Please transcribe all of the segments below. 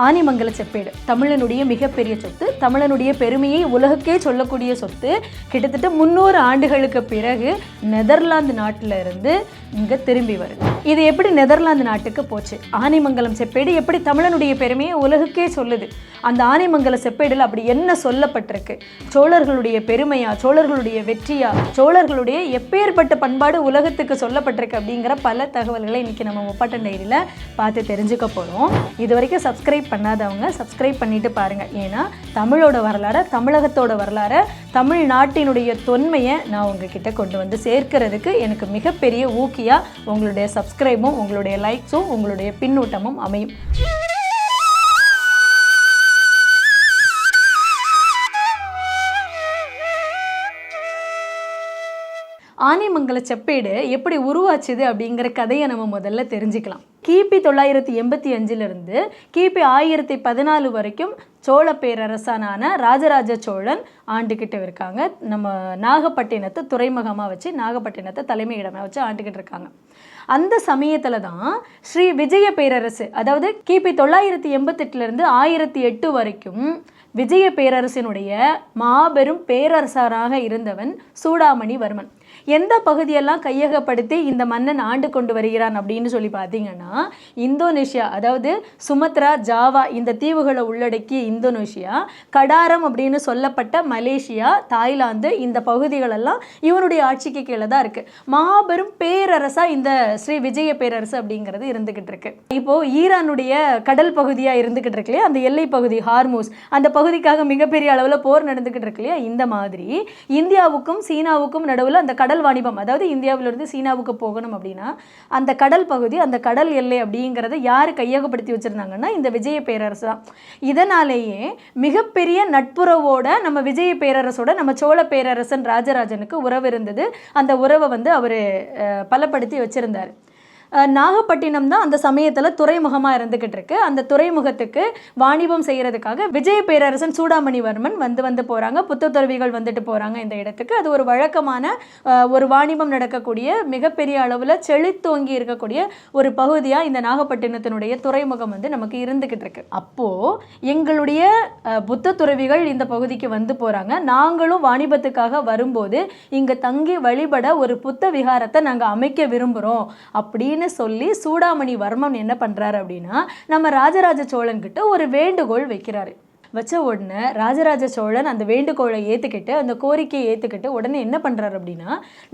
ஆனைமங்கல செப்பேடு தமிழனுடைய மிகப்பெரிய சொத்து, தமிழனுடைய பெருமையை உலகுக்கே சொல்லக்கூடிய சொத்து. கிட்டத்தட்ட 300 ஆண்டுகளுக்கு பிறகு நெதர்லாந்து நாட்டில் இருந்து இங்கே திரும்பி வருது. இது எப்படி நெதர்லாந்து நாட்டுக்கு போச்சு? ஆனைமங்கலம் செப்பேடு எப்படி தமிழனுடைய பெருமையை உலகுக்கே சொல்லுது? அந்த ஆனைமங்கல செப்பேடில் அப்படி என்ன சொல்லப்பட்டிருக்கு? சோழர்களுடைய பெருமையா, சோழர்களுடைய வெற்றியா, சோழர்களுடைய எப்பேற்பட்ட பண்பாடு உலகத்துக்கு சொல்லப்பட்டிருக்கு அப்படிங்கிற பல தகவல்களை இன்னைக்கு நம்ம முப்பாட்டன் டைரியில் பார்த்து தெரிஞ்சுக்க போகிறோம். இது வரைக்கும் சப்ஸ்கிரைப் பண்ணாதவங்க சப்ஸ்கிரைப் பண்ணிட்டு பாருங்கள். ஏன்னா தமிழோட வரலாறை, தமிழகத்தோட வரலாறை, தமிழ்நாட்டினுடைய தொன்மையை நான் உங்ககிட்ட கொண்டு வந்து சேர்க்கிறதுக்கு எனக்கு மிகப்பெரிய ஊக்கியாக உங்களுடைய சப்ஸ்கிரைபும் உங்களுடைய லைக்ஸும் உங்களுடைய பின்னூட்டமும் அமையும். ஆனைமங்கல செப்பேடு எப்படி உருவாச்சுது அப்படிங்கிற கதையை நம்ம முதல்ல தெரிஞ்சுக்கலாம். கிபி 985 கிபி 1014 வரைக்கும் சோழ பேரரசனான ராஜராஜ சோழன் ஆண்டுக்கிட்டு இருக்காங்க. நம்ம நாகப்பட்டினத்தை துறைமுகமாக வச்சு, நாகப்பட்டினத்தை தலைமையிடமாக வச்சு ஆண்டுக்கிட்டு இருக்காங்க. அந்த சமயத்தில் தான் ஸ்ரீ விஜய பேரரசு, அதாவது கிபி 988 1008 வரைக்கும் விஜய பேரரசினுடைய மாபெரும் பேரரசராக இருந்தவன் சூடாமணிவர்மன். எந்த பகுதியெல்லாம் கையகப்படுத்தி இந்த மன்னன் ஆண்டு கொண்டு வருகிறான் அப்படின்னு சொல்லி பார்த்தீங்கன்னா, இந்தோனேஷியா, அதாவது சுமத்ரா, ஜாவா இந்த தீவுகளை உள்ளடக்கிய இந்தோனேஷியா, கடாரம் அப்படின்னு சொல்லப்பட்ட மலேசியா, தாய்லாந்து இந்த பகுதிகளெல்லாம் இவனுடைய ஆட்சிக்கு கீழே தான் இருக்குது. மாபெரும் பேரரசாக இந்த ஸ்ரீ விஜய பேரரசு அப்படிங்கிறது இருந்துக்கிட்டு இருக்கு. இப்போது ஈரானுடைய கடல் பகுதியாக இருந்துக்கிட்டு இருக்கு இல்லையா, அந்த எல்லை பகுதி ஹார்மூஸ், அந்த பகுதிக்காக மிகப்பெரிய அளவில் போர் நடந்துக்கிட்டு இருக்கு இல்லையா. இந்த மாதிரி இந்தியாவுக்கும் சீனாவுக்கும் நடுவில் அந்த கடல் வாணிபம், அதாவது இந்தியாவிலிருந்து சீனாவுக்கு போகணும் அப்படின்னா அந்த கடல் பகுதி, அந்த கடல் எல்லை அப்படிங்கிறத யார் கையகப்படுத்தி வச்சுருந்தாங்கன்னா இந்த விஜய பேரரசு தான். இதனாலேயே மிகப்பெரிய நட்புறவோட நம்ம விஜய பேரரசோட நம்ம சோழ பேரரசன் ராஜராஜனுக்கு உறவு இருந்தது. அந்த உறவை அவர் பலப்படுத்தி வச்சுருந்தார். நாகப்பட்டினம் தான் அந்த சமயத்தில் துறைமுகமாக இருந்துக்கிட்டு இருக்கு. அந்த துறைமுகத்துக்கு வாணிபம் செய்கிறதுக்காக விஜய பேரரசன் சூடாமணிவர்மன் வந்து போகிறாங்க. புத்தத்துறவிகள் வந்துட்டு போகிறாங்க இந்த இடத்துக்கு. அது ஒரு வழக்கமான ஒரு வாணிபம் நடக்கக்கூடிய மிகப்பெரிய அளவில் செழித்தோங்கி இருக்கக்கூடிய ஒரு பகுதியாக இந்த நாகப்பட்டினத்தினுடைய துறைமுகம் நமக்கு இருந்துக்கிட்டு இருக்கு. அப்போது எங்களுடைய புத்தத்துறவிகள் இந்த பகுதிக்கு வந்து போகிறாங்க, நாங்களும் வாணிபத்துக்காக வரும்போது இங்கே தங்கி வழிபட ஒரு புத்த விகாரத்தை நாங்கள் அமைக்க விரும்புகிறோம் அப்படின்னு சொல்லி சூடாமணிவர்மன் என்ன பண்றாரு அப்படின்னா, நம்ம ராஜராஜ சோழன் கிட்ட ஒரு வேண்டுகோள் வைக்கிறாரு. வச்ச உடனே ராஜராஜ சோழன் அந்த வேண்டுகோளை ஏற்றுக்கிட்டு, அந்த கோரிக்கையை ஏற்றுக்கிட்டு உடனே என்ன பண்ணுறாரு அப்படின்னா,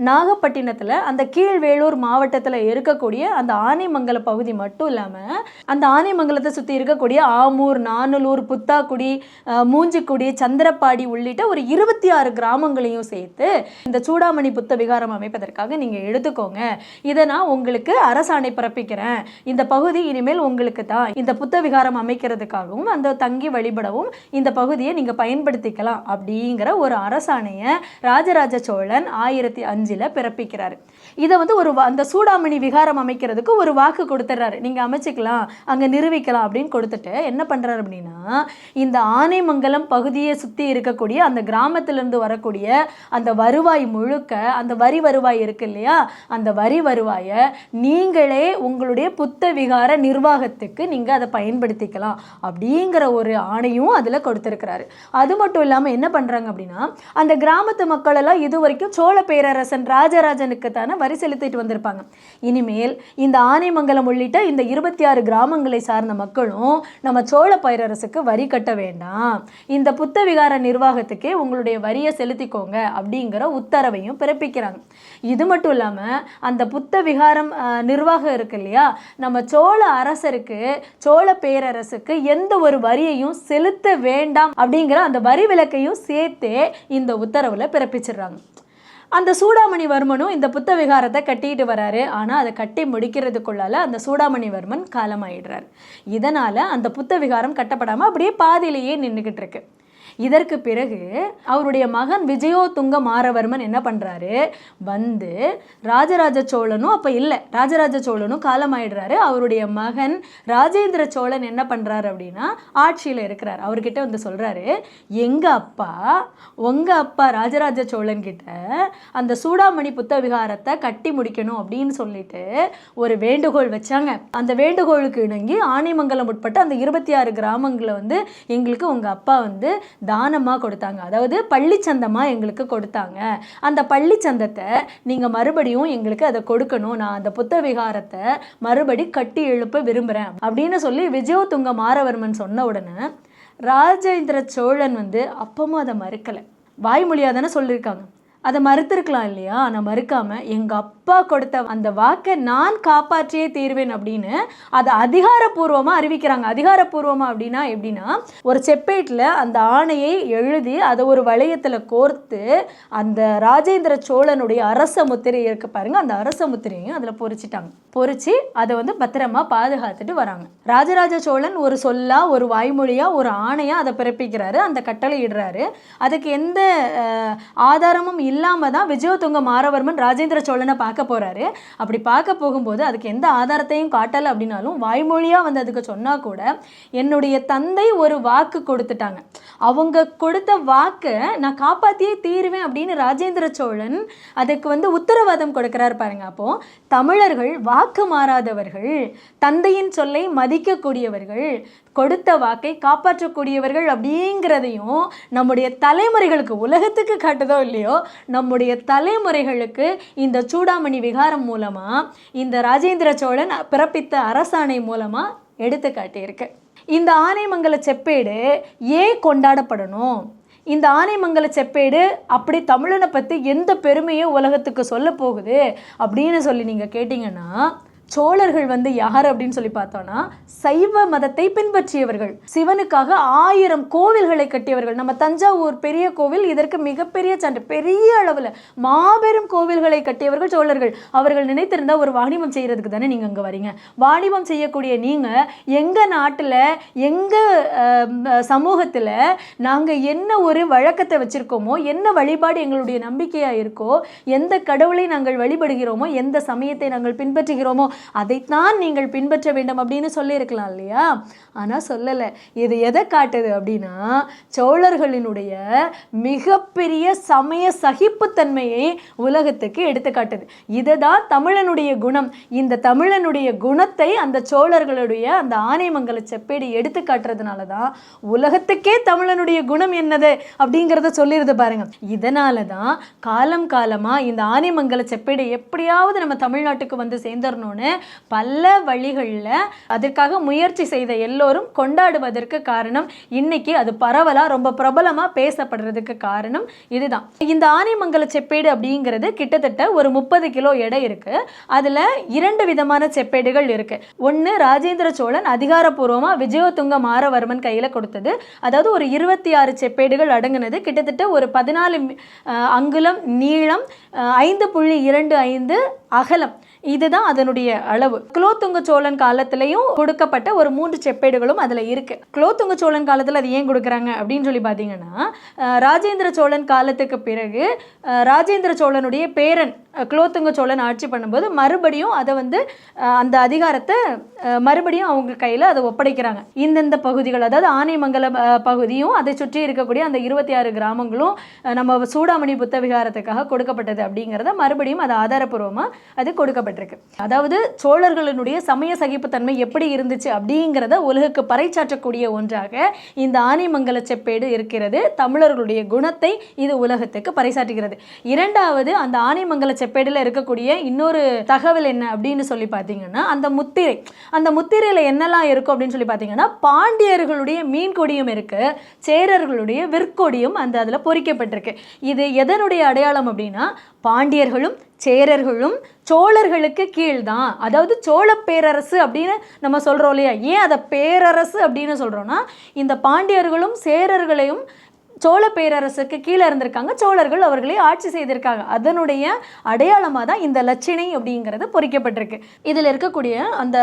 நாகப்பட்டினத்தில் அந்த கீழ்வேளூர் மாவட்டத்தில் இருக்கக்கூடிய அந்த ஆனைமங்கல பகுதி மட்டும் இல்லாமல் அந்த ஆனைமங்கலத்தை சுற்றி இருக்கக்கூடிய ஆமூர், நானலூர், புத்தாக்குடி, மூஞ்சிக்குடி, சந்திரப்பாடி உள்ளிட்ட ஒரு 26 கிராமங்களையும் சேர்த்து இந்த சூடாமணி புத்த விகாரம் அமைப்பதற்காக நீங்கள் எடுத்துக்கோங்க, இதை நான் உங்களுக்கு அரசாணை பிறப்பிக்கிறேன், இந்த பகுதி இனிமேல் உங்களுக்கு தான், இந்த புத்த விகாரம் அமைக்கிறதுக்காகவும் அந்த தங்கி வழிபடவும் இந்த பகுதியை நீங்க பயன்படுத்திக்கலாம் அப்படிங்கிற ஒரு அரசாணையை ராஜராஜ சோழன் 1005 பிறப்பிக்கிறாரு. இதை ஒரு அந்த சூடாமணி விகாரம் அமைக்கிறதுக்கு ஒரு வாக்கு கொடுத்துட்றாரு, நீங்க அமைச்சிக்கலாம், அங்க நிறுவிக்கலாம் அப்படின்னு கொடுத்துட்டு என்ன பண்றாரு அப்படின்னா, இந்த ஆனைமங்கலம் பகுதியை சுற்றி இருக்கக்கூடிய அந்த கிராமத்திலிருந்து வரக்கூடிய அந்த வருவாய் முழுக்க, அந்த வரி வருவாய் இருக்கு இல்லையா, அந்த வரி வருவாயை நீங்களே உங்களுடைய புத்த விகார நிர்வாகத்துக்கு நீங்க அதை பயன்படுத்திக்கலாம் அப்படிங்கிற ஒரு ஆணையும் அதில் கொடுத்துருக்கிறாரு. அது மட்டும் இல்லாமல் என்ன பண்ணுறாங்க அப்படின்னா, அந்த கிராமத்து மக்கள் எல்லாம் இது வரைக்கும் சோழ பேரரசன் ராஜராஜனுக்கு தானே வரி செலுத்திட்டு வந்திருப்பாங்க. இனிமேல் இந்த ஆனைமங்கலம் உள்ளிட்ட இந்த 26 கிராமங்களை சார்ந்த மக்களும் நம்ம சோழ பேரரசுக்கு வரி கட்ட வேண்டாம், இந்த புத்த விகார நிர்வாகத்துக்கே உங்களுடைய வரியை செலுத்திக்கோங்க அப்படிங்கிற உத்தரவையும் பிறப்பிக்கிறாங்க. இது மட்டும் இல்லாமல் அந்த புத்த விகாரம் நிர்வாகம் இருக்கு இல்லையா, நம்ம சோழ அரசருக்கு, சோழ பேரரசுக்கு எந்த ஒரு வரியையும் செலுத்த வேண்டாம் அப்படிங்கிற அந்த வரி விலக்கையும் சேர்த்தே இந்த உத்தரவுல பிறப்பிச்சிடுறாங்க. அந்த சூடாமணிவர்மனும் இந்த புத்த விகாரத்தை கட்டிட்டு வராரு. ஆனால் அதை கட்டி முடிக்கிறதுக்குள்ளால அந்த சூடாமணிவர்மன் காலமாயிடுறாரு. இதனால அந்த புத்த விகாரம் கட்டப்படாமல் அப்படியே பாதியிலேயே நின்றுக்கிட்டு இருக்கு. இதற்கு பிறகு அவருடைய மகன் விஜயோதுங்க மாரவர்மன் என்ன பண்ணுறாரு, வந்து ராஜராஜ சோழனும் அப்போ இல்லை, ராஜராஜ சோழனும் காலமாயிடுறாரு. அவருடைய மகன் ராஜேந்திர சோழன் என்ன பண்ணுறாரு அப்படின்னா ஆட்சியில் இருக்கிறார். அவர்கிட்ட வந்து சொல்கிறாரு, எங்கள் அப்பா உங்கள் அப்பா ராஜராஜ சோழன் கிட்ட அந்த சூடாமணி புத்த விகாரத்தை கட்டி முடிக்கணும் அப்படின்னு சொல்லிட்டு ஒரு வேண்டுகோள் வச்சாங்க. அந்த வேண்டுகோளுக்கு இணங்கி ஆனைமங்கலம் உட்பட்ட அந்த 26 கிராமங்களை வந்து எங்களுக்கு உங்கள் அப்பா வந்து தானமாக கொடுத்தாங்க, அதாவது பள்ளிச்சந்தமாக எங்களுக்கு கொடுத்தாங்க. அந்த பள்ளிச்சந்தத்தை நீங்கள் மறுபடியும் எங்களுக்கு அதை கொடுக்கணும், நான் அந்த புத்த விகாரத்தை மறுபடி கட்டி எழுப்ப விரும்புகிறேன் அப்படின்னு சொல்லி விஜயோதுங்க மாரவர்மன் சொன்ன உடனே ராஜேந்திர சோழன் வந்து அப்பவும் அதை மறுக்கலை. வாய்மொழியாக தானே சொல்லியிருக்காங்க, அதை மறுத்திருக்கலாம் இல்லையா? நான் மறுக்காமல் எங்கள் அப்பா கொடுத்த அந்த வாக்கை நான் காப்பாற்றியே தீர்வேன் அப்படின்னு அதை அதிகாரப்பூர்வமாக அறிவிக்கிறாங்க. அதிகாரப்பூர்வமாக அப்படின்னா எப்படின்னா, ஒரு செப்பேட்டில் அந்த ஆணையை எழுதி அதை ஒரு வளையத்தில் கோர்த்து அந்த ராஜேந்திர சோழனுடைய அரச முத்திரை இருக்கு பாருங்க, அந்த அரச முத்திரையும் அதில் பொறிச்சிட்டாங்க. பொறிச்சு அதை வந்து பத்திரமா பாதுகாத்துட்டு வராங்க. ராஜராஜ சோழன் ஒரு சொல்லா, ஒரு வாய்மொழியா, ஒரு ஆணையா அதை பிறப்பிக்கிறாரு, அந்த கட்டளை இடுறாரு. அதுக்கு எந்த ஆதாரமும் இல்லாம தான் விஜயோதுங்க மாரவர்மன் ராஜேந்திர சோழனை பார்க்க போறாரு. அப்படி பார்க்க போகும்போது அதுக்கு எந்த ஆதாரத்தையும் காட்டலை அப்படின்னாலும் வாய்மொழியா வந்து அதுக்கு சொன்னா கூட, என்னுடைய தந்தை ஒரு வாக்கு கொடுத்துட்டாங்க, அவங்க கொடுத்த வாக்கை நான் காப்பாற்றியே தீருவேன் அப்படின்னு ராஜேந்திர சோழன் அதுக்கு வந்து உத்தரவாதம் கொடுக்கிறார் பாருங்க. அப்போ தமிழர்கள் வாக்கு மாறாதவர்கள், தந்தையின் சொல்லை மதிக்கக்கூடியவர்கள், கொடுத்த வாக்கை காப்பாற்றக்கூடியவர்கள் அப்படிங்கிறதையும் நம்முடைய தலைமுறைகளுக்கு, உலகத்துக்கு காட்டுதோ இல்லையோ, நம்முடைய தலைமுறைகளுக்கு இந்த சூடாமணி விகாரம் மூலமா, இந்த ராஜேந்திர சோழன் பிறப்பித்த அரசாணை மூலமா எடுத்து காட்டியிருக்கு. இந்த ஆனைமங்கல செப்பேடு ஏன் கொண்டாடப்படணும், இந்த ஆனைமங்கல செப்பேடு அப்படி தமிழனை பற்றி எந்த பெருமையை உலகத்துக்கு சொல்ல போகுது அப்படின்னு சொல்லி நீங்கள் கேட்டிங்கன்னா, சோழர்கள் வந்து யார் அப்படின்னு சொல்லி பார்த்தோன்னா சைவ மதத்தை பின்பற்றியவர்கள், சிவனுக்காக 1000 கோவில்களை கட்டியவர்கள். நம்ம தஞ்சாவூர் பெரிய கோவில் இதற்கு மிகப்பெரிய சான்று, பெரிய அளவில் மாபெரும் கோவில்களை கட்டியவர்கள் சோழர்கள். அவர்கள் நினைத்திருந்தால் ஒரு வாணிபம் செய்கிறதுக்கு தானே நீங்கள் அங்கே வரீங்க. வாணிபம் செய்யக்கூடிய நீங்கள் எங்கள் நாட்டில், எங்கள் சமூகத்தில் நாங்கள் என்ன ஒரு வழக்கத்தை வச்சுருக்கோமோ, என்ன வழிபாடு எங்களுடைய நம்பிக்கையாக இருக்கோ, எந்த கடவுளை நாங்கள் வழிபடுகிறோமோ, எந்த சமயத்தை நாங்கள் பின்பற்றுகிறோமோ அதைத்தான் நீங்கள் பின்பற்ற வேண்டும் அப்படின்னு சொல்லியிருக்கலாம் இல்லையா? ஆனால் சொல்லலை. இது எதை காட்டுது அப்படின்னா, சோழர்களினுடைய மிகப்பெரிய சமய சகிப்புத்தன்மையை உலகத்துக்கு எடுத்து காட்டுது. இதுதான் தமிழனுடைய குணம். இந்த தமிழனுடைய குணத்தை அந்த சோழர்களுடைய அந்த ஆனைமங்கல செப்பேடு எடுத்து காட்டுறதுனால தான் உலகத்துக்கே தமிழனுடைய குணம் என்னது அப்படிங்கிறத சொல்லிடுது பாருங்க. இதனால தான் காலம் காலமாக இந்த ஆனைமங்கல செப்பேடு எப்படியாவது நம்ம தமிழ்நாட்டுக்கு வந்து சேர்ந்துடணும்னு பல வழிகளில் அதற்காக முயற்சி செய்த எல்லோரும் கொண்டாடுவதற்கு காரணம், இன்னைக்கு அது பரவலாக ரொம்ப பிரபலமாக பேசப்படுறதுக்கு காரணம் இதுதான். இந்த ஆனைமங்கல செப்பேடு அப்படிங்கிறது கிட்டத்தட்ட ஒரு 30 கிலோ எடை இருக்கு. அதில் 2 விதமான செப்பேடுகள் இருக்கு. ஒன்று ராஜேந்திர சோழன் அதிகாரப்பூர்வமாக விஜயோதுங்க மாரவர்மன் கையில் கொடுத்தது, அதாவது ஒரு 26 செப்பேடுகள் அடங்குனது, கிட்டத்தட்ட ஒரு 14 அங்குலம் நீளம், 5.25 அகலம். இதுதான் அதனுடைய அளவு. குலோத்துங்க சோழன் காலத்திலையும் கொடுக்கப்பட்ட ஒரு 3 செப்பேடுகளும் அதில் இருக்கு. குலோத்துங்க சோழன் காலத்தில் அது ஏன் கொடுக்குறாங்க அப்படின்னு சொல்லி பார்த்தீங்கன்னா, ராஜேந்திர சோழன் காலத்துக்கு பிறகு ராஜேந்திர சோழனுடைய பேரன் குலோத்துங்க சோழன் ஆட்சி பண்ணும்போது மறுபடியும் அதை வந்து அந்த அதிகாரத்தை மறுபடியும் அவங்க கையில் அதை ஒப்படைக்கிறாங்க. இந்தந்த பகுதிகள், அதாவது ஆனைமங்கல பகுதியும் அதை சுற்றி இருக்கக்கூடிய அந்த 26 கிராமங்களும் நம்ம சூடாமணி புத்த விகாரத்துக்காக கொடுக்கப்பட்டது அப்படிங்கிறத மறுபடியும் அது ஆதாரப்பூர்வமாக அது கொடுக்கப்பட்டிருக்கு. அதாவது சோழர்களுடைய சமய சகிப்புத்தன்மை எப்படி இருந்துச்சு அப்படிங்கிறத உலகுக்கு பறைச்சாற்றக்கூடிய ஒன்றாக இந்த ஆனைமங்கல செப்பேடு இருக்கிறது. தமிழர்களுடைய குணத்தை இது உலகத்துக்கு பறைசாற்றுகிறது. இரண்டாவது, அந்த ஆனைமங்கல செப்பேடுல இருக்கக்கூடிய இன்னொரு தகவல் என்ன அப்படின்னு சொல்லி பார்த்தீங்கன்னா, அந்த முத்திரை. அந்த முத்திரையில் என்னெல்லாம் இருக்கும் அப்படின்னு சொல்லி பார்த்தீங்கன்னா, பாண்டியர்களுடைய மீன் கொடியும் இருக்கு, சேரர்களுடைய விற்கொடியும் அந்த அதில் பொறிக்கப்பட்டிருக்கு. இது எதனுடைய அடையாளம் அப்படின்னா, பாண்டியர்களும் சேரர்களும் சோழர்களுக்கு கீழ்தான். அதாவது சோழ பேரரசு அப்படின்னு நம்ம சொல்கிறோம் இல்லையா? ஏன் அதை பேரரசு அப்படின்னு சொல்கிறோன்னா, இந்த பாண்டியர்களும் சேரர்களையும் சோழ பேரரசுக்கு கீழே இருந்திருக்காங்க, சோழர்கள் அவர்களை ஆட்சி செய்திருக்காங்க. அதனுடைய அடையாளமாக தான் இந்த லட்சணை அப்படிங்கிறது பொறிக்கப்பட்டிருக்கு. இதில் இருக்கக்கூடிய அந்த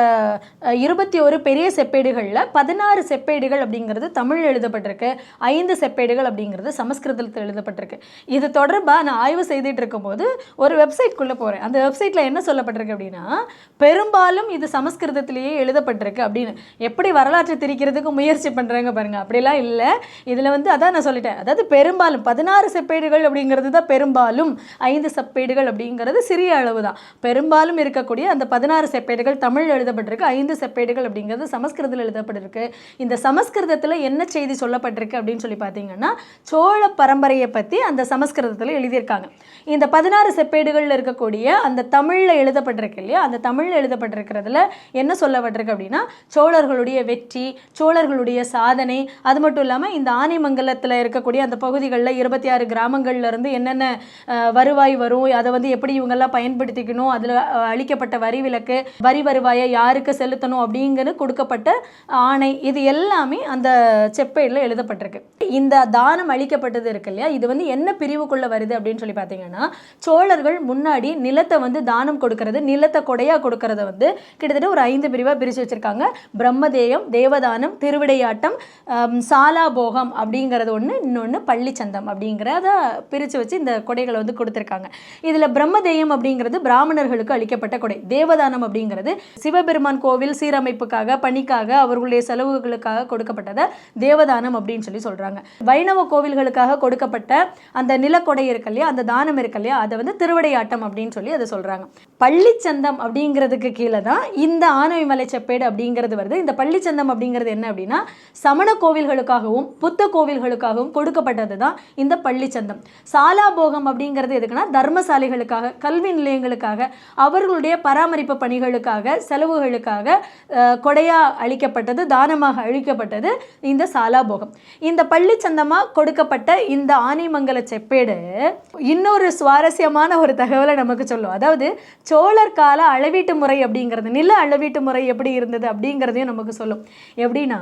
21 பெரிய செப்பேடுகளில் 16 செப்பேடுகள் அப்படிங்கிறது தமிழ் எழுதப்பட்டிருக்கு, 5 செப்பேடுகள் அப்படிங்கிறது சமஸ்கிருதத்தில் எழுதப்பட்டிருக்கு. இது தொடர்பாக நான் ஆய்வு செய்துட்டு இருக்கும்போது ஒரு வெப்சைட்குள்ளே போகிறேன். அந்த வெப்சைட்டில் என்ன சொல்லப்பட்டிருக்கு அப்படின்னா, பெரும்பாலும் இது சமஸ்கிருதத்திலேயே எழுதப்பட்டிருக்கு அப்படின்னு. எப்படி வரலாற்றை திரிக்கிறதுக்கு முயற்சி பண்ணுறாங்க பாருங்கள். அப்படிலாம் இல்லை. இதில் வந்து அதான் நான் சொல்லிட்டேன், அதாவது பெரும்பாலும் 16 செப்பேடுகள் அப்படிங்கிறது தான் பெரும்பாலும், 5 செப்பேடுகள் அப்படிங்கிறது சிறிய அளவு தான். பெரும்பாலும் இருக்கக்கூடிய அந்த 16 செப்பேடுகள் தமிழ் எழுதப்பட்டிருக்கு, 5 செப்பேடுகள் அப்படிங்கிறது சமஸ்கிருதத்தில் எழுதப்பட்டிருக்கு. இந்த சமஸ்கிருதத்தில் என்ன செய்தி சொல்லப்பட்டிருக்கு அப்படின்னு சொல்லி பார்த்தீங்கன்னா, சோழ பரம்பரையை பற்றி அந்த சமஸ்கிருதத்தில் எழுதியிருக்காங்க. இந்த 16 செப்பேடுகளில் இருக்கக்கூடிய அந்த தமிழில் எழுதப்பட்டிருக்கு இல்லையா, அந்த தமிழில் எழுதப்பட்டிருக்கிறதுல என்ன சொல்லப்பட்டிருக்கு அப்படின்னா, சோழர்களுடைய வெற்றி, சோழர்களுடைய சாதனை, அது மட்டும் இல்லாமல் இந்த ஆனைமங்கலத்தில் இருக்கக்கூடிய அந்த பகுதிகளில் 26 கிராமங்கள்லேருந்து என்னென்ன வருவாய் வரும், அதை வந்து எப்படி இவங்கெல்லாம் பயன்படுத்திக்கணும், அதில் அளிக்கப்பட்ட வரி விலக்கு, வரி வருவாயை யாருக்கு செலுத்தணும் அப்படிங்கிறது கொடுக்கப்பட்ட ஆணை, இது எல்லாமே அந்த செப்பேடில் எழுதப்பட்டிருக்கு. இந்த தானம் அளிக்கப்பட்டது இருக்கு இல்லையா, இது வந்து என்ன பிரிவுக்குள்ளே வருது அப்படின்னு சொல்லி பார்த்தீங்கன்னா, சோழர்கள் முன்னாடி நிலத்தை வந்து தானம் கொடுக்கறது, நிலத்தை கொடையாக கொடுக்கறத வந்து கிட்டத்தட்ட ஒரு 5 பிரிவாக பிரித்து வச்சுருக்காங்க. பிரம்மதேயம், தேவதானம், திருவிடையாட்டம், சாலாபோகம் அப்படிங்கிறது ஒன்று, இன்னொன்று பள்ளிச்சந்தம் அப்படிங்கிறத பிரித்து வச்சு இந்த கொடைகளை வந்து கொடுத்துருக்காங்க. இதில் பிரம்மதேயம் அப்படிங்கிறது பிராமணர்களுக்கு அளிக்கப்பட்ட கொடை, தேவதானம் அப்படிங்கிறது சிவபெருமான் கோவில் சீரமைப்புக்காக, பணிக்காக, அவர்களுடைய செலவுகளுக்காக கொடுக்கப்பட்டதை தேவதானம் அப்படின்னு சொல்லி சொல்கிறாங்க. வைணவ கோவில்களுக்காக கொடுக்கப்பட்ட அந்த நிலக்கொடை இருக்கு இல்லையா, அந்த தானம் இருக்கு இல்லையா, அதை வந்து திருவிடையாட்டம் அப்படின்னு சொல்லி அதை சொல்கிறாங்க. பள்ளிச்சந்தம் அப்படிங்கிறதுக்கு கீழே தான் இந்த ஆனைமலை செப்பேடு அப்படிங்கிறது வருது. இந்த பள்ளிச்சந்தம் அப்படிங்கிறது என்ன அப்படின்னா, சமண கோவில்களுக்காகவும் புத்த கோவில்களுக்காகவும் கொடுக்கப்பட்டது தான் இந்த பள்ளிச்சந்தம். சாலாபோகம் அப்படிங்கிறது எதுக்குன்னா, தர்மசாலைகளுக்காக, கல்வி நிலையங்களுக்காக, அவர்களுடைய பராமரிப்பு பணிகளுக்காக, செலவுகளுக்காக கொடையாக அளிக்கப்பட்டது, தானமாக அளிக்கப்பட்டது இந்த சாலாபோகம். இந்த பள்ளிச்சந்தமாக கொடுக்கப்பட்ட இந்த ஆனைமங்கல செப்பேடு இன்னொரு சுவாரஸ்யமான ஒரு தகவலை நமக்கு சொல்லும். அதாவது சோழர் கால அளவீட்டு முறை அப்படிங்கிறது, நில அளவீட்டு முறை எப்படி இருந்தது அப்படிங்கிறதையும் நமக்கு சொல்லும். எப்படின்னா,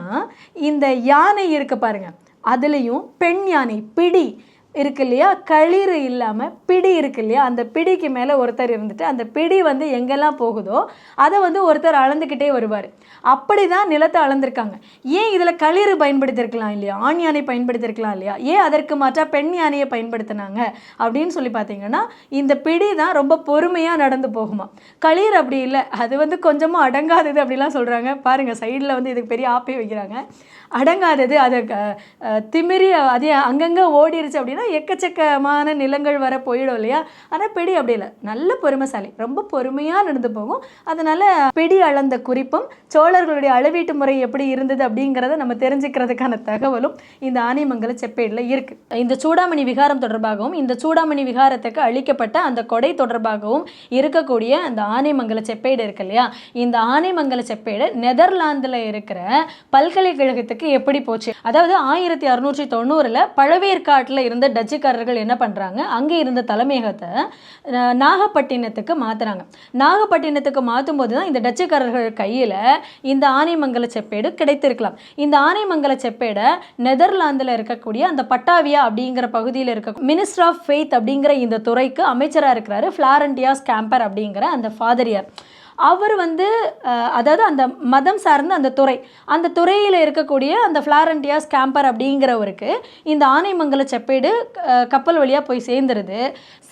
இந்த யானை இருக்கு பாருங்க, அதுலேயும் பெண் யானை பிடி இருக்கு இல்லையா, களிறு இல்லாமல் பிடி இருக்கு இல்லையா, அந்த பிடிக்கு மேலே ஒருத்தர் இருந்துட்டு அந்த பிடி வந்து எங்கெல்லாம் போகுதோ அதை வந்து ஒருத்தர் அளந்துக்கிட்டே வருவார். அப்படி தான் நிலத்தை அளந்திருக்காங்க. ஏன் இதில் களிறு பயன்படுத்தியிருக்கலாம் இல்லையா, ஆண் யானை பயன்படுத்தியிருக்கலாம் இல்லையா, ஏன் அதற்கு மாற்றா பெண் யானையை பயன்படுத்தினாங்க அப்படின்னு சொல்லி பார்த்தீங்கன்னா, இந்த பிடி தான் ரொம்ப பொறுமையாக நடந்து போகுமா, களிறு அப்படி இல்லை, அது வந்து கொஞ்சமும் அடங்காதது அப்படிலாம் சொல்கிறாங்க. பாருங்கள், சைடில் வந்து இதுக்கு பெரிய ஆப்பே வைக்கிறாங்க. அடங்காதது, அதை திமிரி அதே அங்கங்கே ஓடிருச்சு அப்படின்னா எக்கச்சக்கமான நிலங்கள் வர போயிடும் இல்லையா. ஆனால் பிடி அப்படி இல்லை, நல்ல பொறுமைசாலி, ரொம்ப பொறுமையாக நடந்து போகும். அதனால் பிடி அளந்த குறிப்பும் சோழர்களுடைய அளவீட்டு முறை எப்படி இருந்தது அப்படிங்கிறத நம்ம தெரிஞ்சுக்கிறதுக்கான தகவலும் இந்த ஆனைமங்கல செப்பேடில் இருக்குது. இந்த சூடாமணி விகாரம் தொடர்பாகவும், இந்த சூடாமணி விகாரத்துக்கு அளிக்கப்பட்ட அந்த கொடை தொடர்பாகவும் இருக்கக்கூடிய அந்த ஆனைமங்கல செப்பேடு இருக்கு இல்லையா, இந்த ஆனைமங்கல செப்பேடு நெதர்லாந்தில் இருக்கிற பல்கலைக்கழகத்துக்கு எப்படி போச்சு. அதாவது 1690 பழவேற்காட்டில் இருந்த டச்சுக்காரர்கள் என்ன பண்றாங்க, அங்கே இருந்த தலைமையகத்தை நாகப்பட்டினத்துக்கு மாத்துறாங்க. நாகப்பட்டினத்துக்கு மாற்றும் போது தான் இந்த டச்சுக்காரர்கள் கையில் இந்த ஆனைமங்கல செப்பேடு கிடைத்திருக்கலாம். இந்த ஆனைமங்கல செப்பேடை நெதர்லாந்தில் இருக்கக்கூடிய அந்த பட்டாவியா அப்படிங்கிற பகுதியில் இருக்க மினிஸ்டர் ஆஃப் ஃபெய்த் அப்படிங்கிற இந்த துறைக்கு அமைச்சராக இருக்கிறாரு ஃப்ளாரண்டியாஸ் கேம்பர் அப்படிங்கிற அந்த ஃபாதரியார். அவர் வந்து அதாவது அந்த மதம் சார்ந்த அந்த துறையில் இருக்கக்கூடிய அந்த ஃப்ளாரண்டியாஸ் கேம்பர் அப்படிங்கிறவருக்கு இந்த ஆனைமங்கல செப்பேடு கப்பல் வழியாக போய் சேர்ந்துருது.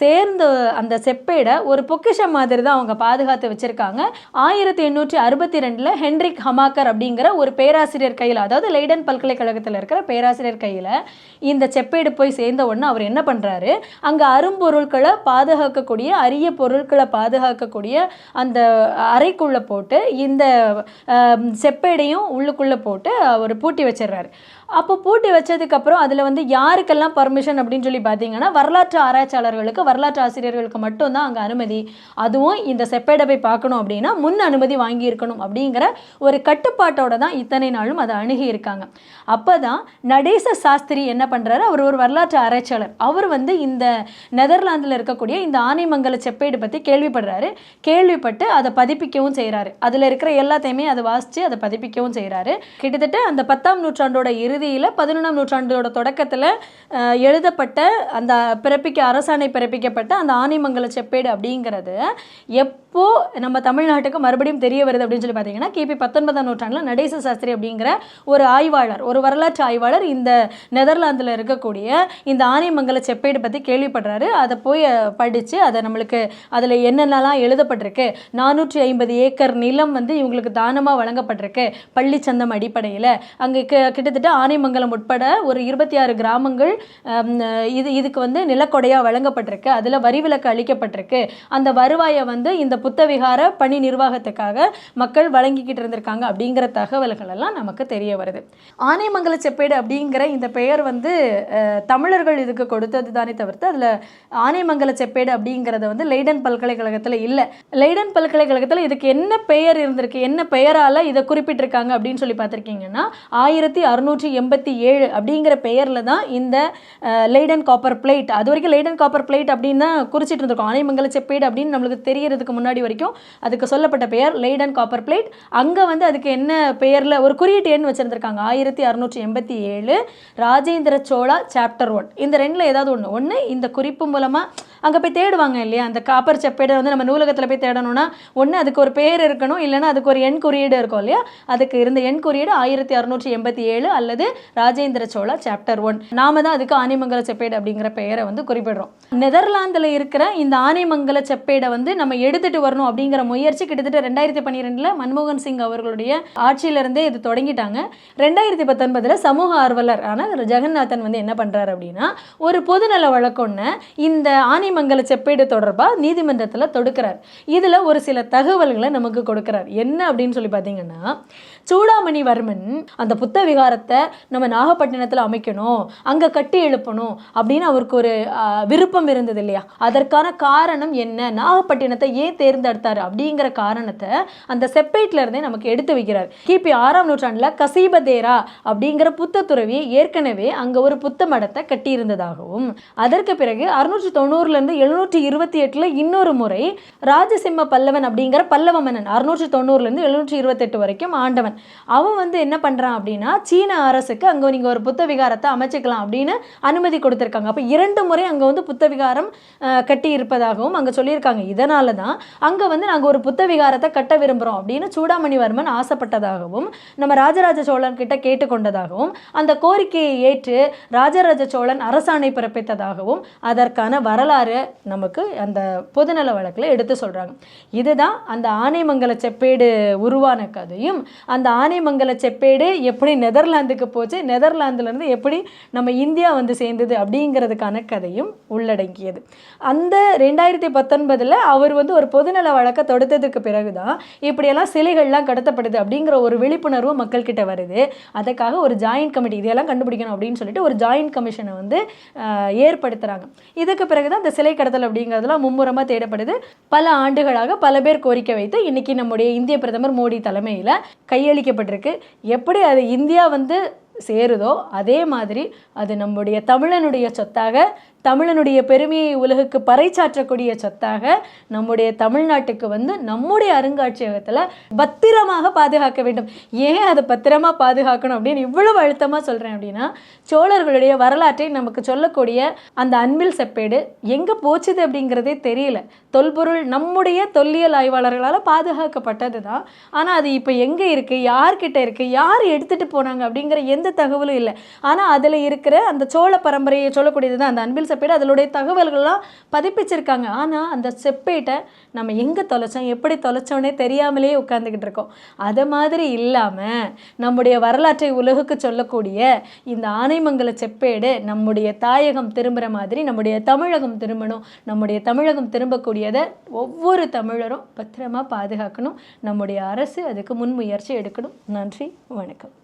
சேர்ந்து அந்த செப்பேடை ஒரு பொக்கிஷம் மாதிரி தான் அவங்க பாதுகாத்து வச்சுருக்காங்க. 1862 ஹென்ரிக் ஹமாக்கர் அப்படிங்கிற ஒரு பேராசிரியர் கையில், அதாவது லெய்டன் பல்கலைக்கழகத்தில் இருக்கிற பேராசிரியர் கையில் இந்த செப்பேடு போய் சேர்ந்த உடனே அவர் என்ன பண்ணுறாரு, அங்கே அரும்பொருட்களை பாதுகாக்கக்கூடிய, அரிய பொருட்களை பாதுகாக்கக்கூடிய அந்த அறைக்குள்ளே போட்டு இந்த செப்பேடையும் உள்ளுக்குள்ளே போட்டு அவர் பூட்டி வச்சிடுறாரு. அப்போ பூட்டி வச்சதுக்கப்புறம் அதில் வந்து யாருக்கெல்லாம் பர்மிஷன் அப்படின்னு சொல்லி பார்த்தீங்கன்னா, வரலாற்று ஆராய்ச்சியாளர்களுக்கு, வரலாற்று ஆசிரியர்களுக்கு மட்டும்தான் அங்கே அனுமதி. அதுவும் இந்த செப்பேடை போய் பார்க்கணும் அப்படின்னா முன் அனுமதி வாங்கியிருக்கணும் அப்படிங்கிற ஒரு கட்டுப்பாட்டோடு தான் இத்தனை நாளும் அதை அணுகி இருக்காங்க. அப்போ தான் நடேச சாஸ்திரி என்ன பண்ணுறாரு, அவர் ஒரு வரலாற்று ஆராய்ச்சியாளர். அவர் வந்து இந்த நெதர்லாந்தில் இருக்கக்கூடிய இந்த ஆனைமங்கல செப்பேடு பற்றி கேள்விப்படுறாரு. கேள்விப்பட்டு அதை பதிப்பிக்கவும் செய்கிறாரு. அதில் இருக்கிற எல்லாத்தையுமே அதை வாசித்து அதை பதிப்பிக்கவும் செய்கிறாரு. கிட்டத்தட்ட அந்த 10ஆம் நூற்றாண்டோட இறுதியில் 11ஆம் நூற்றாண்டோட தொடக்கத்தில் எழுதப்பட்ட அந்த அரசாணை பிறப்பிக்கப்பட்ட அந்த ஆனைமங்கல செப்பேடு அப்படிங்கிறது எப்போ நம்ம தமிழ்நாட்டுக்கு மறுபடியும் தெரிய வருது அப்படின்னு சொல்லி பார்த்தீங்கன்னா கிபி 19ஆம் நூற்றாண்டில் நடேச சாஸ்திரி அப்படிங்கிற ஒரு ஆய்வாளர், ஒரு வரலாற்று ஆய்வாளர் இந்த நெதர்லாந்தில் இருக்கக்கூடிய இந்த ஆனைமங்கல செப்பேடு பற்றி கேள்விப்படுறாரு. அதை போய் படித்து அதை நம்மளுக்கு அதில் என்னென்னலாம் எழுதப்பட்டிருக்கு, 450 ஏக்கர் நிலம் வந்து இவங்களுக்கு தானமாக வழங்கப்பட்டிருக்கு பள்ளிச்சந்தம் அடிப்படையில். அங்கே கிட்டத்தட்ட ஆனைமங்கலம் உட்பட ஒரு 26 கிராமங்கள் இதுக்கு வந்து நிலக்கொடையாக வழங்கப்பட்டிருக்கு. அதில் வரி விலக்கு அளிக்கப்பட்டிருக்கு. அந்த வருவாயை வந்து இந்த புத்தவிகார பணி நிர்வாகத்துக்காக மக்கள் வழங்கிக்கிட்டு இருந்திருக்காங்க அப்படிங்கிற தகவல்கள் எல்லாம் நமக்கு தெரிய வருது. ஆனைமங்கல செப்பேடு அப்படிங்கிற இந்த பெயர் வந்து தமிழர்கள் இதுக்கு கொடுத்தது தானே தவிர்த்து அதில் ஆனைமங்கல செப்பேடு அப்படிங்கிறத வந்து லெய்டன் பல்கலைக்கழகத்தில் இல்லை. லெய்டன் பல்கலைக்கழகத்தில் இதுக்கு என்ன பெயர் இருந்திருக்கு, என்ன பெயரால் இதை குறிப்பிட்டிருக்காங்க அப்படின்னு சொல்லி பார்த்துருக்கீங்கன்னா 1687 அப்படிங்கிற பெயரில் தான் இந்த லெய்டன் காப்பர் பிளேட், அது வரைக்கும் லெய்டன் காப்பர் பிளேட் அப்படின்னு தான் குறிச்சிட்டு இருந்திருக்கோம். ஆனைமங்கல செப்பேடு அப்படின்னு நம்மளுக்கு தெரியறதுக்கு முன்னாடி வரைக்கும் அதுக்கு சொல்லப்பட்ட பெயர் லெய்டன் காப்பர் பிளேட். அங்கே வந்து அதுக்கு என்ன பெயரில் ஒரு குறியீட்டு எண் வச்சுருந்துருக்காங்க 1687 ராஜேந்திர சோழா சாப்டர் 1. இந்த ரெண்டில் ஏதாவது ஒன்று இந்த குறிப்பு மூலமாக அங்கே போய் தேடுவாங்க இல்லையா. அந்த காப்பர் செப்பேடை வந்து நம்ம நூலகத்தில் போய் தேடணும்னா ஒன்று அதுக்கு ஒரு பேர் இருக்கணும், இல்லைன்னா அதுக்கு ஒரு எண் குறியீடு இருக்கும் இல்லையா. அதுக்கு இருந்த எண் குறியீடு 1687 அல்லது ராஜேந்திர சோழா சாப்டர் 1. நாம தான் அதுக்கு ஆனைமங்கல செப்பேடு அப்படிங்கிற பெயரை வந்து குறிப்பிடுறோம். நெதர்லாந்தில் இருக்கிற இந்த ஆனைமங்கல செப்பேடை வந்து நம்ம எடுத்துட்டு வரணும் அப்படிங்கிற முயற்சி கிட்டத்தட்ட 2012 மன்மோகன் சிங் அவர்களுடைய ஆட்சியிலிருந்தே இது தொடங்கிட்டாங்க. 2019 சமூக ஆர்வலர் ஆன ஜெகநாதன் வந்து என்ன பண்றாரு அப்படின்னா ஒரு பொதுநல வழக்கொன்னு இந்த ஆனைமங்கல செப்பேடு தொடர்பாக நீதிமன்றத்தில் தொடுக்கிறார். இதுல ஒரு சில தகவல்களை நமக்கு கொடுக்கிறார். என்ன அப்படின்னு சொல்லி பார்த்தீங்கன்னா, சூடாமணிவர்மன் அந்த புத்த விகாரத்தை நம்ம நாகப்பட்டினத்தில் அமைக்கணும், அங்க கட்டி எழுப்பணும் அப்படின்னு அவருக்கு ஒரு விருப்பம் இருந்தது இல்லையா. அதற்கான காரணம் என்ன, நாகப்பட்டினத்தை ஏன் தேர்ந்தெடுத்தார் அப்படிங்கிற காரணத்தை அந்த செப்பேட்ல இருந்தே நமக்கு எடுத்து வைக்கிறார். கிபி 6ஆம் நூற்றாண்டுல கசீபதேரா அப்படிங்கிற புத்த துறவி ஏற்கனவே அங்க ஒரு புத்த மடத்தை கட்டி இருந்ததாகவும், அதற்கு பிறகு 690 இருந்து 728 இன்னொரு முறை ராஜசிம்ம பல்லவன் அப்படிங்கிற பல்லவ மன்னன் 690 இருந்து 728 வரைக்கும் ஆண்டவன் அவன் வந்து என்ன பண்றான் அப்படின்னா சீன அரசுக்கு அங்க நீங்க ஒரு புத்த விகாரத்தை அமைச்சுக்கலாம் அப்படின்னு அனுமதி கொடுத்திருக்காங்க. அப்ப 2 முறை அங்க வந்து புத்த விகாரம் கட்டி இருப்பதாகவும் அங்க சொல்லியிருக்காங்க. இதனால தான் அங்க வந்து நாங்க ஒரு புத்த விகாரத்தை கட்ட விரும்புறோம் அப்படின்னு சூடாமணிவர்மன் ஆசைப்பட்டதாகவும் நம்ம ராஜராஜ சோழன் கிட்ட கேட்டுக்கொண்டதாகவும் அந்த கோரிக்கையை ஏற்று ராஜராஜ சோழன் அரசாணை பிறப்பித்ததாகவும் அதற்கான வரலாறு நமக்கு அந்த பொதுநல வழக்கில் எடுத்து சொல்றாங்க. இதுதான் அந்த ஆனைமங்கல செப்பேடு உருவான கதையும், அந்த ஆனைமங்கல செப்பேடு எப்படி நெதர்லாந்துக்கு போச்சு, நெதர்லாந்துல இருந்து எப்படி நம்ம இந்தியா வந்து சேர்ந்தது அப்படிங்கிறதுக்கான கதையும் உள்ளடங்கியது. அந்த 2019 அவர் வந்து ஒரு பொதுநல வழக்கை தொடுத்ததுக்கு பிறகுதான் இப்படியெல்லாம் சிலைகள்லாம் கடத்தப்படுது அப்படிங்கிற ஒரு விழிப்புணர்வு மக்கள் கிட்ட வருது. அதுக்காக ஒரு ஜாயின்ட் கமிட்டி இதெல்லாம் கண்டுபிடிக்கணும் அப்படின்னு சொல்லிட்டு ஒரு ஜாயின்ட் கமிஷனை வந்து ஏற்படுத்துறாங்க. இதுக்கு பிறகுதான் இந்த சிலை கடத்தல் அப்படிங்கிறதுலாம் மும்முரமாக தேடப்படுது. பல ஆண்டுகளாக பல பேர் கோரிக்கை வைத்து இன்னைக்கு நம்முடைய இந்திய பிரதமர் மோடி தலைமையில் கையளிக்கப்பட்டிருக்கு. எப்படி அது இந்தியா வந்து சேருதோ அதே மாதிரி அது நம்முடைய தமிழனுடைய சொத்தாக, தமிழனுடைய பெருமையை உலகுக்கு பறைச்சாற்றக்கூடிய சொத்தாக நம்முடைய தமிழ்நாட்டுக்கு வந்து நம்முடைய அருங்காட்சியகத்தில் பத்திரமாக பாதுகாக்க வேண்டும். ஏன் அதை பத்திரமா பாதுகாக்கணும் அப்படின்னு இவ்வளவு அழுத்தமாக சொல்கிறேன் அப்படின்னா, சோழர்களுடைய வரலாற்றை நமக்கு சொல்லக்கூடிய அந்த அன்பில் செப்பேடு எங்கே போச்சுது அப்படிங்கிறதே தெரியல. தொல்பொருள் நம்முடைய தொல்லியல் ஆய்வாளர்களால் பாதுகாக்கப்பட்டது தான். ஆனால் அது இப்போ எங்கே இருக்குது, யார்கிட்ட இருக்குது, யார் எடுத்துகிட்டு போனாங்க அப்படிங்கிற எந்த தகவலும் இல்லை. ஆனால் அதில் இருக்கிற அந்த சோழ பரம்பரையை சொல்லக்கூடியது தான் அந்த அன்பில் செப்பேடு. அதனுடைய தகவல்கள்லாம் பதிப்பிச்சிருக்காங்க. ஆனால் அந்த செப்பேட்டை நம்ம எங்கே தொலைச்சோம், எப்படி தொலைச்சோன்னே தெரியாமலே உட்காந்துக்கிட்டு இருக்கோம். அதை மாதிரி இல்லாமல் நம்முடைய வரலாற்றை உலகுக்கு சொல்லக்கூடிய இந்த ஆனைமங்கல செப்பேடு நம்முடைய தாயகம் திரும்புகிற மாதிரி நம்முடைய தமிழகம் திரும்பணும். நம்முடைய தமிழகம் திரும்பக்கூடியதை ஒவ்வொரு தமிழரும் பத்திரமா பாதுகாக்கணும். நம்முடைய அரசு அதுக்கு முன்முயற்சி எடுக்கணும். நன்றி, வணக்கம்.